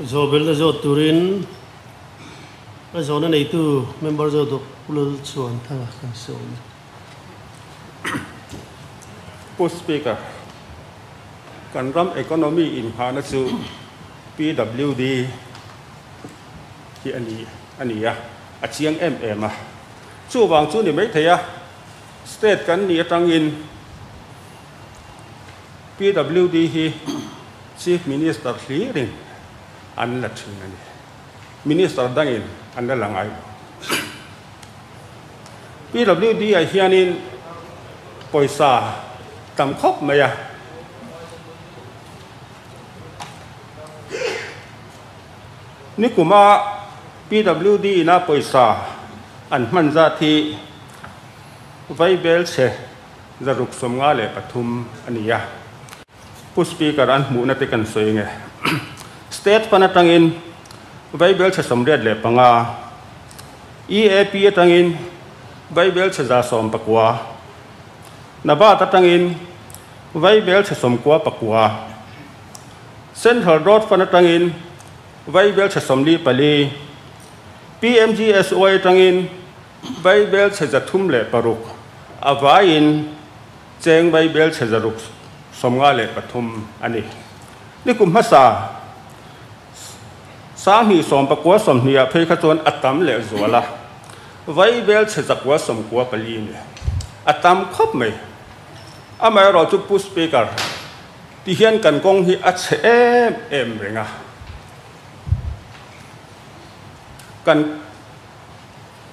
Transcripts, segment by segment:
zo bel zo turin a zo na nei tu member zo do pulul chuan thanga kan so post speaker kan ram economy in hana chu PWD ki ani ya a chiang mm a chu wang chu ni mai theya state kan ni atang in PWD hi chief minister hli rin an la thing ani minister dangin an la langai PWD a hianin poisa tam khop maya ni kuma PWD na poisa an manza thi vai bel che zaruk somnga le pathum ania pu speaker an mu na te kan soinge state panatangin vai bel che somret le panga EAP atangin vai bel che za som pakwa naba tatangin vai bel che som kwa pakwa central road panatangin vai bel che somli pali PMGSOI tangin vai bel che zathum le paruk avain cheng vai bel che zaruk somnga le pathum ani nikum hasa sang hi som pakwa som hnia phei kha chon atam le zola vai bel che zakwa som kwa pali ne atam khop mai amai ro chu pu speaker ti hian kan kong hi a che em renga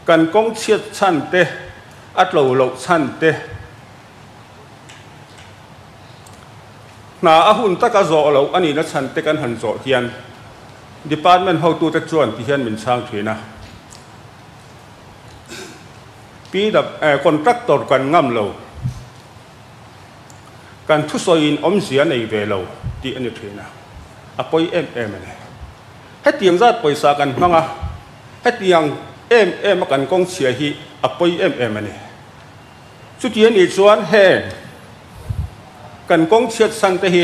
kan kong chiat chan te at lo chan te na a hun taka zo lo ani na chan te kan han zo hian department how to te chuan ti hian min sang thina contractor kan ngam lo kan thu soin om sia nei ve lo ti ani thina apoi em ne hetiang zat poisa kan manga hetiang em kan kong chia hi apoi em ani chu ti ani chuan he kan kong chiat san te hi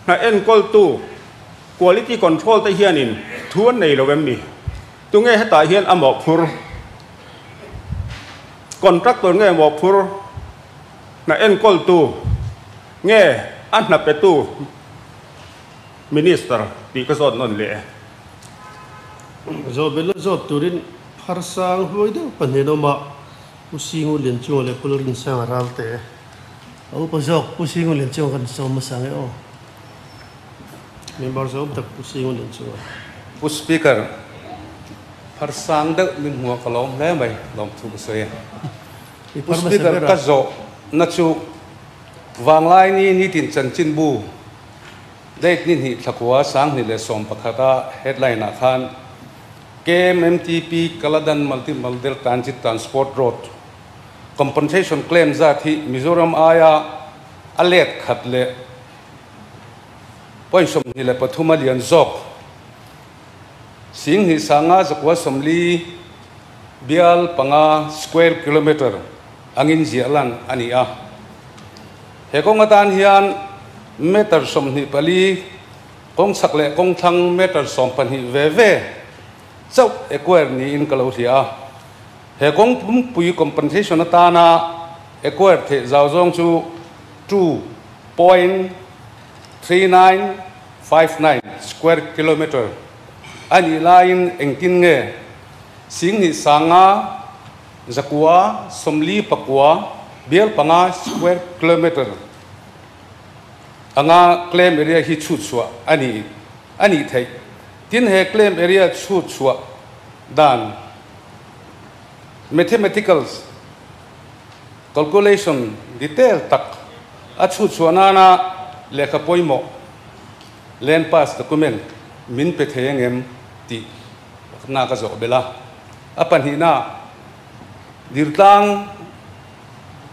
na en kol tu quality control te hianin thuan nei lo mi tu nge heta hian amo phur contractor nge mo phur na en kol tu nge an na pe tu minister ti ka zot non le zo bel zo turin pharsang hoi do panheno ma pusingu len chu le pulrin sang ralte au pazok pusingu len chu kan so ma sang o member zo tak pusingu len chu pu speaker pharsang da min huwa kalom le mai lom thu so ye pu speaker ka zo na chu wanglai ni tin chan chin bu date ni hi thakwa sang ni le som pakhata headline a khan KMMTP Kaladan Multimodal Transit Transport Road compensation claim zathi Mizoram aya alet khatle point som ni le pathuma lian zok sing hi sanga zakwa somli bial panga square kilometer angin zialan ania hekong atan hian meter som ni pali kong sakle kong thang meter som pan hi ve so equer ni in kalothia he kong pui compensation atana equer the zawzong chu 2.3959 square kilometer ani line engtin nge singhi sanga zakwa somli pakwa bial panga square kilometer anga claim area hi chu chua ani thei tin he claim area chu chua dan mathematical calculation detail tak a chu chua na lekha poimo len pass document min pe thengem ti na ka zo bela apan hi na dirtlang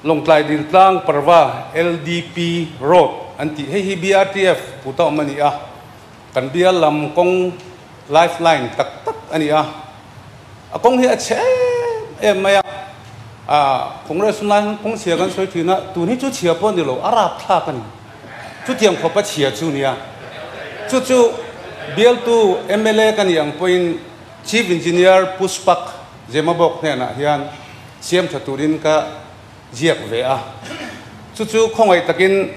longtlai dirtlang parwa LDP road anti hi BRTF puta mani a kan bial lam kong lifeline tak ani a akong hi a che em maya a congressman kong sia kan soi thina tu ni chu chia pon ni lo arap tha kan chu tiang kho pa chia chu nia chu BL2 MLA kan yang point Chief Engineer Puspak Zemabok ne na hian siam thaturin ka jiak ve a chu khongai takin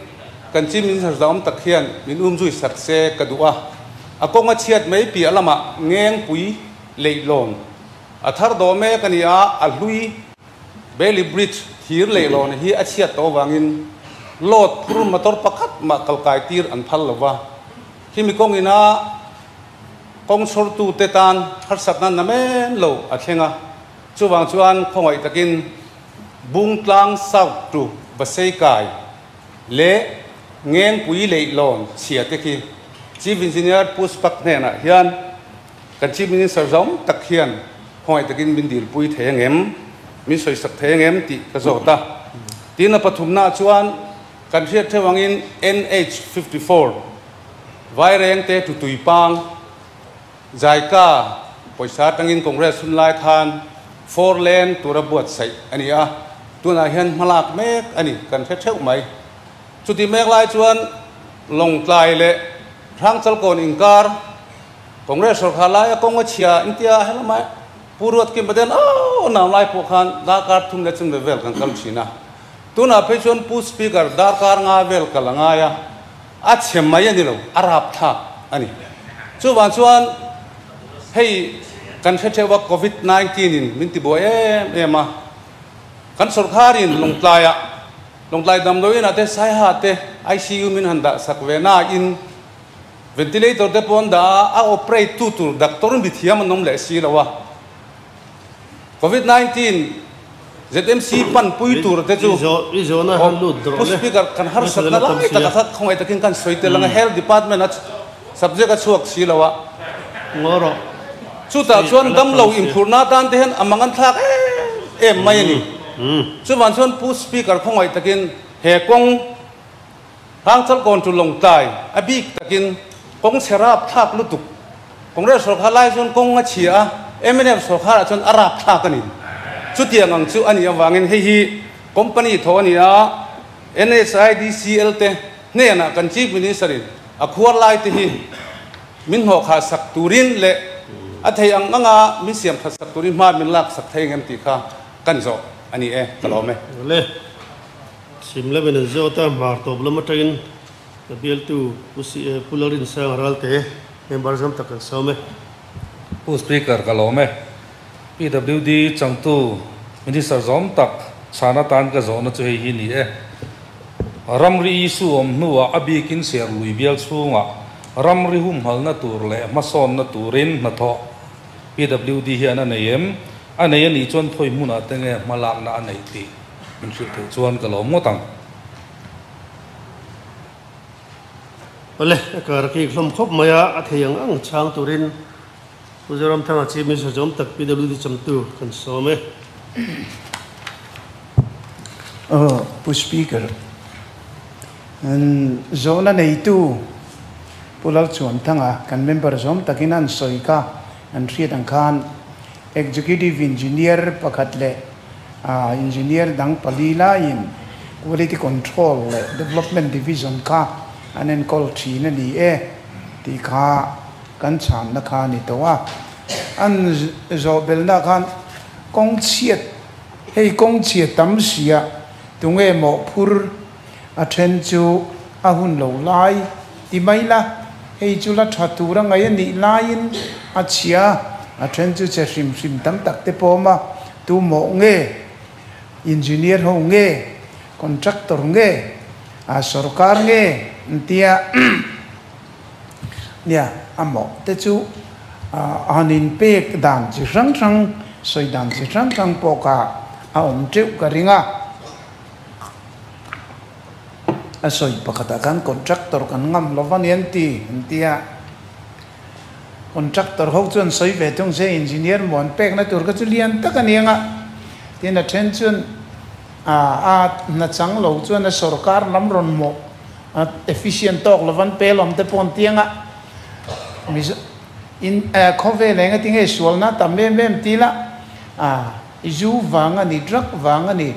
kan Chief Minister Zom tak hian min zui sakse kadua akonga chiat mai pi alama ngeng pui leilon athar do me kania alhui Bailey Bridge thir leilon hi achiat to wangin lot pur motor pakat ma kalkai tir an phal lawa himi kong ina kong sortu tetan har saknan namen lo athenga chuwang chuan khongai takin bungtlang south to basai kai le ngeng pui leilon chiate ki Chief Engineer Puspak ne na hian kan Chief Minister Zom tak hian khongai takin bindil pui thengem mi soi sak thengem ti ka zota tina pathumna chuan kan riat thewangin NH54 vai reng te tu tuipang zaika poisa tangin congress sun lai khan 4 lane turabuat sai ania tuna hian malak mek ani kan theu mai chuti mek lai chuan long tlai le rang chal kon inkar congress Sorkar lai kong chia intia helama purut kim baden nam lai po khan dakar thum le chung le vel kan kal china tuna pechon pu speaker dakar nga vel kalanga ya a chem mai ani lo arab tha ani chuwan chuan hei kan thewa COVID-19 in minti bo ema kan Sorkar in longtlai dam loin ate sai ha te ICU min handa sakvena in ventilator de ponda a operate tutur doctor bi thiam nom le si lawa COVID-19 ZMC pan pui tur te chu izo na han lut dro le speaker kan har sakna la ta kha khongai takin kan soite langa health department at subject a chuak si lawa ngoro chuta chuan dam lo impurna tan te hen amangan thak mai ni chuan chuan pu speaker khongai takin he kong hang chal kon tu long tai abik takin kong serap thak lutuk congress Sorkar lai chuan kong a chia MNF Sorkar chuan arab thak ani chutiang ang chu ani awangin hi company tho ania NSIDCL te ne na kan Chief Minister in akhuar lai te hi min ho kha sak turin le athei ang anga mi siam kha sak turin ma min lak sak thei ngam ti kha kan zo ani kalome le simle ben zo ta mar to blama tagin BL2 pularin sa ralte member jam tak some pu speaker kalome PWD changtu Minister Zom tak chana tan ka zona chu hi ni ramri su om nuwa abikin ser lui bial chunga ramri hum halna tur le mason na turin na tho PWD hian anayem anayani chon thoi muna tenge malak na anai ti min chu thu chuan kalom ngotang ole kar ki khlom khop maya atheyang ang chang turin Zoramthanga Chief Minister Zom tak PWD chamtu kan some pu speaker an zona nei tu pulal Zoramthanga kan member Zom takinan soika an riat ang khan executive engineer pakhatle engineer dang palila in quality control le development division ka anen kol thina ni ti kha kan chan na kha ni towa an zo bel na khan kong chiat hei kong chiat tam sia tunge mo phur a then chu a hun lo lai ti mai la hei chu la thatu ra ngai ni lain a chia a then chu che sim tam tak te poma tu mo nge engineer ho nge contractor nge a Sorkar nge ntia nia amo te chu anin pek dan chi rang soi dan chi rang poka a om treu ka ringa a soi pakata kan contractor kan ngam lovan yanti ntia contractor ho chun soi ve tung se engineer mon pek na tur ka chu lian ta kan yenga tin a then chun na chang lo chun a Sorkar lam ron mo efficient tok lovan pelom te pon tianga in khove lenga tinge sualna tamem tila izu wanga ni drak wanga ni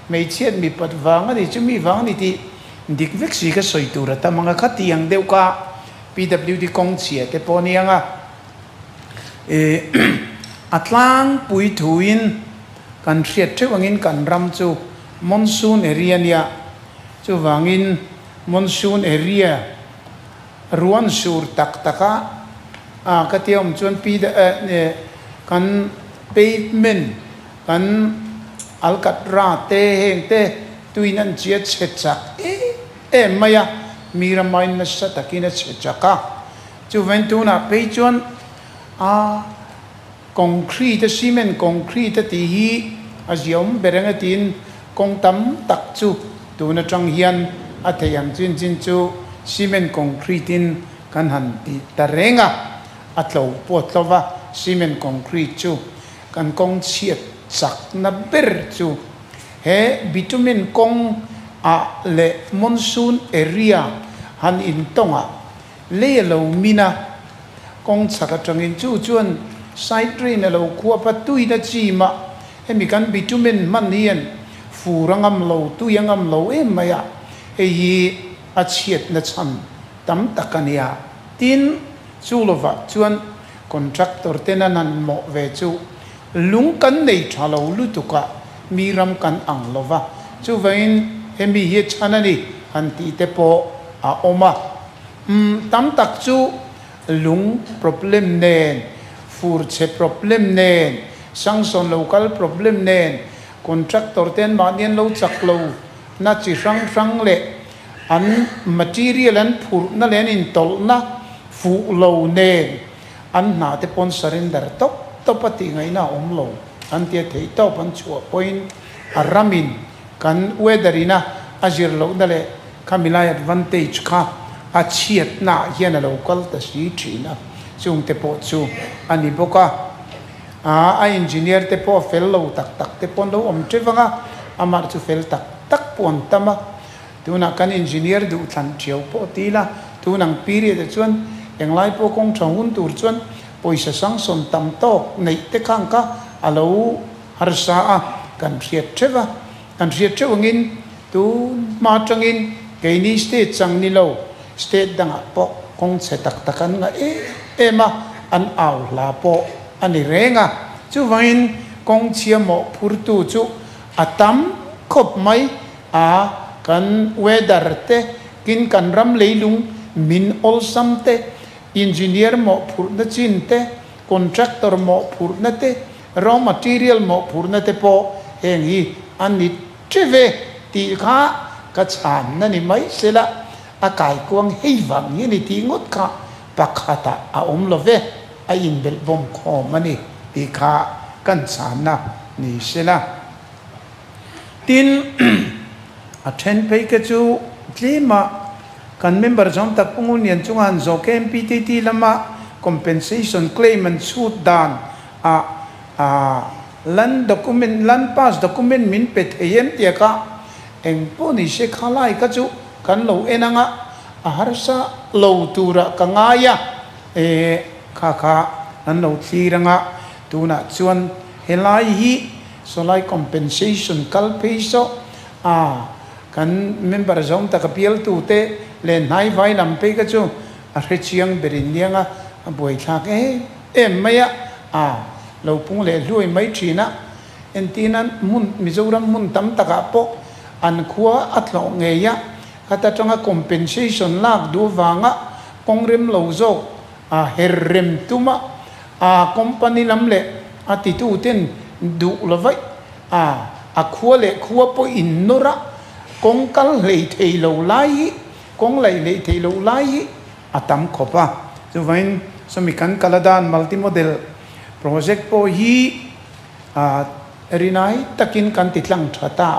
mei chiat mi pat wanga ni chumi wanga ni ti dik vek si ka soitura ta manga khatiang deu ka PWD kawng chhe te pawh ni anga atlang pui thuin kan hriat theuangin kan ram chu monsoon area nia chu wangin monsoon area ruan sur tak taka katiom chuan kan pavement kan alcatra te heng te tuinan chia chhechak maya miramain na sa takina chhechaka chu ventuna pe chuan concrete cement concrete ti hi aziom beranga tin kong tam tak chu tuna tang hian athayang chin chu cement concrete in kan han ti tarenga atlo potlova cement concrete chu kan kong chiat sak na ber chu he bitumen kong le monsoon area han in tonga le lo mina kong chaka tangin chu chuan side drain lo khuwa patui na chi ma hemi kan bitumen man hian furangam lo tuyangam lo maya hi a chiat na cham tam takania tin chulova chuan contractor tenanan mo ve chu lung kan nei thalo lutuka miram kan ang lova chu vain hemi hi chanani anti te po a oma tam tak chu lung problem nen fur che problem nen sangson local problem nen contractor ten manian lo chak lo na chi rang le an material an phur na len in tol na fu lo nen an na te pon surrender topati ngai na om lo an te thei to pan chu point aramin kan weatherina azir lo dale kamilai advantage kha a chiat na hian local ta si thina chung te po chu ani boka a engineer te po fel lo tak te pon lo om trevanga amar chu fel tak pon tama tuna kan engineer du than thiau po tila tunang period chuan englai po kong thawun tur chuan poisa sangson tam tok nei te khang ka alo harsa a kan hriat thewangin tu ma tangin keini state chang ni lo state danga po kong che takan nga ema an aw la po ani renga chu vain kong chiamo phurtu chu atam khop mai a kan weather te kin kan ram leilung min ol samte engineer mo phurna chin te contractor mo phurna te raw material mo phurna te po heng hi ani treve ti kha ka chan na ni mai sela akai kuang heiwang hi ni ti ngot kha pakhata a love a in bel bom kho mani ti kha kan chan na ni sela tin a then pe ka chu klima kan member jong tak pungun yan chungan zo kem PTT lama compensation claim and suit dan land pass document min pet em tia ka eng po ni se khalai ka chu kan lo enanga a harsa lo tura ka ngaya kha an lo thiranga tuna chuan helai hi solai compensation kal peso kan member jong tak appeal tu te len hai vai lam pe ka chu a hrechiang berin lianga a boi thak maya lo pung le hlui mai thina entinan mun mizoram mun tam taka po an khuwa atlo ngeya kata tanga compensation lak du wanga kongrem lo zo herrem tuma company lamle atitu ten du lovai khuwa le khuwa po innora kongkal lei thei lo lai kong lei thei lo lai atam khopa chu vain somikan kaladan multimodel project po hi rinai takin kan titlang thata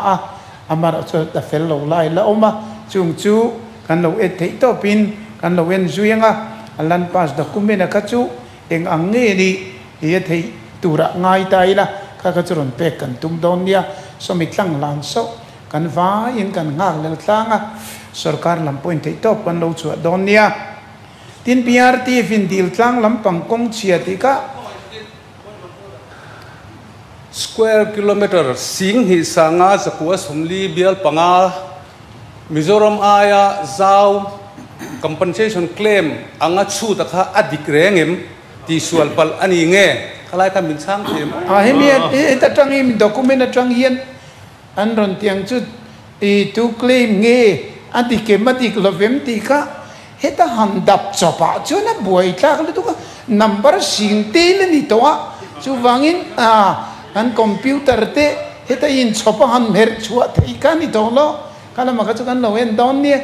amar chu ta fel lo lai la oma chung chu kan lo et thei to pin kan lo en zuyenga alan pass document ka chu eng ange ni ye thei tura ngai tai la ka churon pe kan tum don nia somitlang lan so kan va in kan ngang lel tlanga Sorkar lam point thei to pan lo chu don nia tin PRT fin dil tlang lam pang kong chia ti ka square kilometer sing hi sanga zakua somli bial panga Mizoram aya zau compensation claim anga chu ta kha adik rengem ti sual pal ani nge khalai ka min sang them hemi ta tang im document atang hian an ron tiang chu to claim nge adik matik lovem ti ka heta handap chopa chu na buai tlak le tu ka number sing te le ni to chu wangin an computer te heta in chopa han mer chua thei ka ni to lo kala ma ka chu kan lo en don ni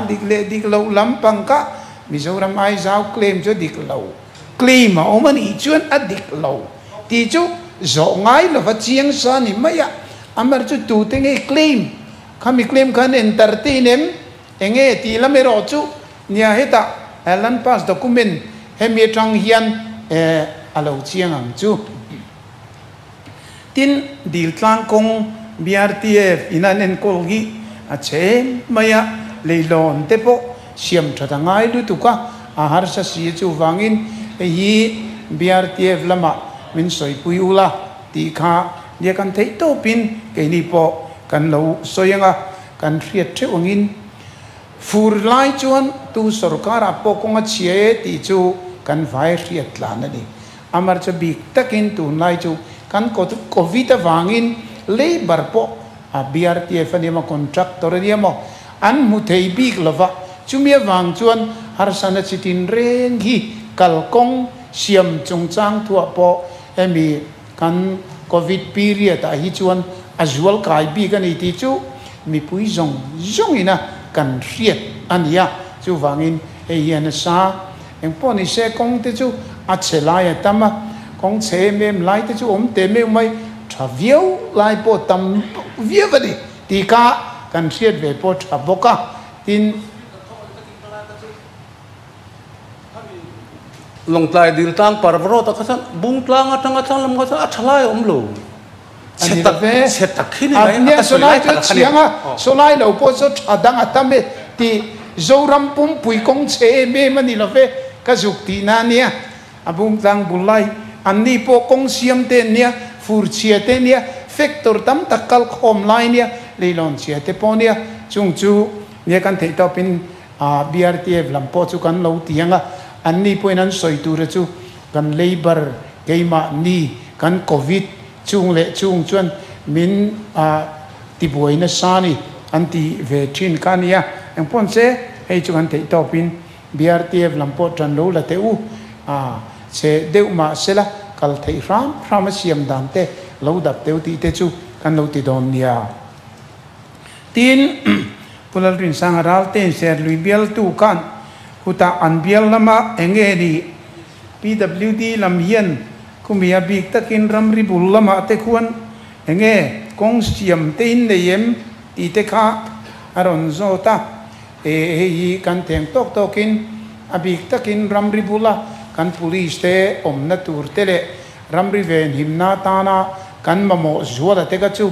dik lo lampang ka Mizoram ai zau claim chu dik lo claim o mani chuan adik lo ti chu zo ngai lo va chiang sa ni maya amar chu tu te nge claim khami claim khan entertainem enge ti la me ro chu nia heta alan pass document hemi tang hian alo chiang ang chu tin dil tlang kong BRTF inanen kolgi a che maya leilon te po siam thata ngai lu tu ka har sa si chu wangin hi BRTF lama min soi pui ula ti kha dia kan thei to pin ke ni po kan lo soyanga kan riat the ongin fur lai chuan tu Sorkar apo konga chhe ti chu kan vai riat la na ni amar cha bik takin tu nai chu kan covid wangin labor po a BRTF ani ma contractor ni mo an mu thei bik lova chumia wang chuan har sana chitin reng hi kalkong siam chungchang thua po emi kan covid period a hi chuan azual kai bi kan ti chu mi pui zong ina kan riat ania chu wangin hian sa eng poni se kong te chu a chelai tama kong che mem lai te chu te me mai thaviau lai po tam viavadi ti ka kan riat ve po thaboka tin long tlai dil tang parvro ta khasan bung tlang atang lam ka athlai omlo setak khini nia solai chu chianga solai lo po so thadang atame ti zoram pum pui kong che me mani lo ve ka zukti na nia abung tlang bulai anni po kong siam te nia fur chia te nia factor tam takal khom lai nia leilon chia te po nia chung chu nia kan thei to pin BRTF lam po chu kan lo tianga anni po nan soi tu re chu kan labor keima ni kan covid chung le chung chuan min ti boina sani anti vetrin kania ang pon se hei chu kan thei to pin BRTF lam po tran lo la te u se deu ma sela kal thei ram siam dan te lo dap teu ti te chu kan lo ti don nia tin pulal rin sang ral ten ser lui bial tu kan huta an bial lama enge ni PWD lam hian kumia bik takin ramri bul lama te khuan enge kong siam te in neem ti te kha aron zota hi kan theng tok tokin abik takin ramri bula kan police te omna tur tele ramri ven himna tana kan mamo zuala te ka chu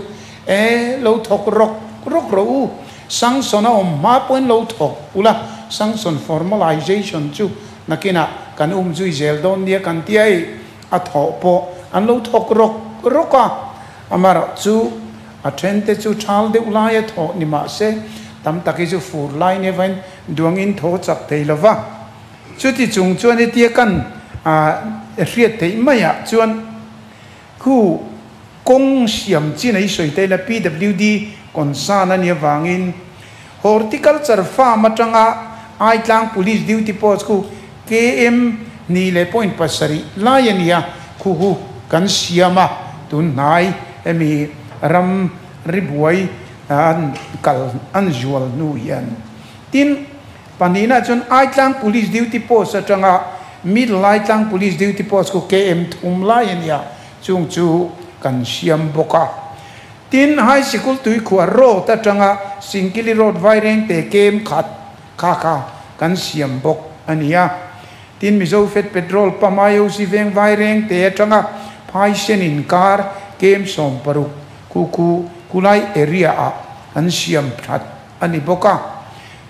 lo thok rok ro u sang sona ma point lo thok ula sang son formalization chu nakina kan zui zel don dia kan tiai a tho po an lo thok roka amara chu a trend te chu thal de ulai tho ni ma se tam taki chu fur lai ne van duang in tho chak thei lova chu ti chung chuan e tia kan riat thei maya chuan khu kong siam chin ai soi te la PWD kon sa na ni wangin horticulture farm atanga ai tlang police duty post ku KM ni le point pasari laiania khu hu kan siama tun nai emi ram ribuai an kal an jual nu yan tin panina chon ai tlang police duty post atanga mid lai tlang police duty post ku KM thum laiania chung chu kan siam boka tin high school tui khua ro ta tanga singkili road vaireng te kem khat kha kan siam bok ania tin mizo fet petrol pamayo si veng vaireng te tanga phai senin kar kem som paru ku kulai area a an siam phat ani boka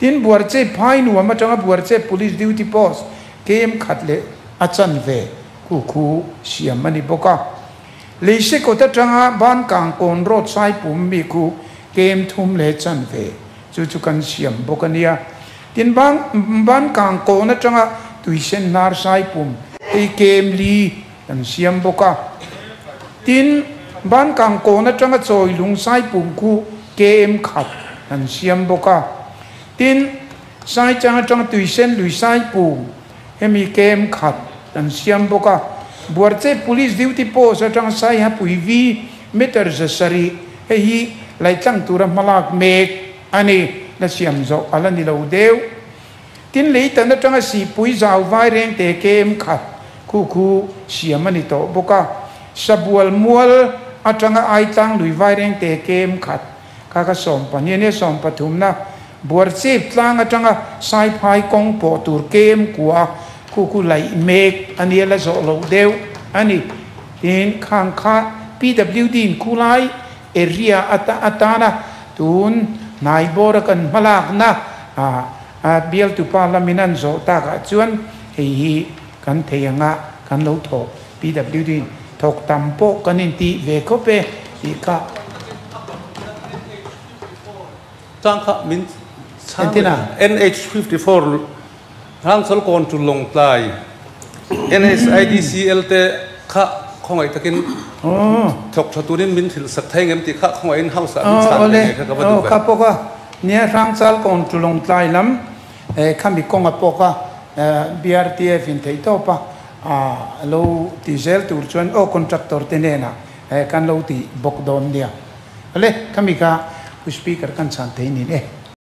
tin buarche phai nu ama tanga buarche police duty post kem khatle achan ve ku siam ani boka leise ko ta tanga ban kang kon road sai pum mi ku kem thum le chan ve chu kan siam bokania tin ban kang ko na changa tuition nar sai pum ei kem li kan siam boka tin ban kang ko na changa choi lung sai pum ku kem khat kan siam boka tin sai changa tuition lui sai pum hemi kem khat kan siam boka buarche police duty post atang sai ha puivi meter zasari hi lai chang tura malak mek ani na siam zo ala ni lo deu tin lei tan atang si pui zau vai reng te kem khat khu siam ani to boka sabual mual atang ai tang lui vai reng te kem khat ka som pani ne som pathum na buarche tlang atang sai phai kong po tur kem kwa khu lai mek ani la zo lo deu ani tin khang kha PWD kulai area atana tun nai bor kan malak na bial tu parliament zo ta ka chuan hi kan theyanga kan lo tho PWD thok tampo kanin ti ve ko pe hi ka tang kha min NH54 Council kon tu long plai NSIDCL te kha khongai takin thok thaturin min thil sak thaingem ti kha khongai in house a chan ne ka ba du ka poka nia rangchal kon tu long plai lam khami konga poka BRTF in thei to pa lo diesel tur chuan contractor tenena kan lo ti bokdon dia ale khami ka speaker kan chan thei ni ne